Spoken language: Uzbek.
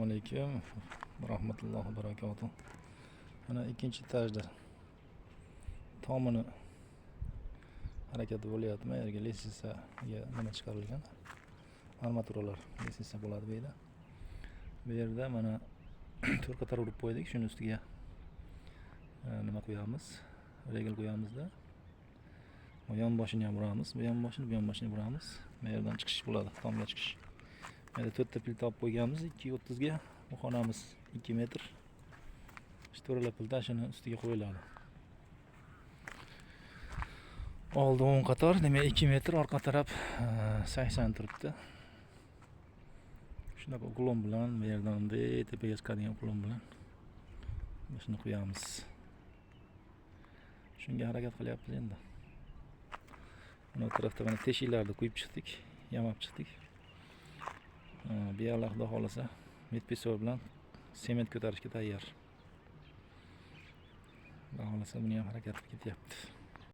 alaykum va rahmatullohi va barakatuh. Mana ikkinchi etajda tomini harakati bo'lyapti. Yerga lestitsaga nima chiqarilgan? Armaturalar lestitsa bo'ladi bu yerda. Bu yerda mana to'rt qator urib qo'ydik. Shuni ustiga nima qo'yamiz? Regel qo'yamizda. Bu yon boshini ham uramiz. Bu yon boshini uramiz. Bu yerdan chiqish bo'ladi, tomga chiqish. Mana to'rtta pilta olib qo'yganmiz 2.30 ga. Bu xonamiz 2 metr. To'rala pilta shuni ustiga qo'yiladi. Oldi 10 qator, demak 2 metr, orqa taraf 80 turibdi. Shunaqa uklon bilan, bu yerdan tepaga chiqadigan uklon bilan shuni qo'yamiz. Shunga harakat qilyapmiz endi. Mana tarafda mana teshiklarni qo'yib chiqdik, yamab chiqdik. Bu yerlar xudo xolasa metpesor bilan sement ko'tarishga tayyor. Xudo xolasa buni ham harakat ketyapti.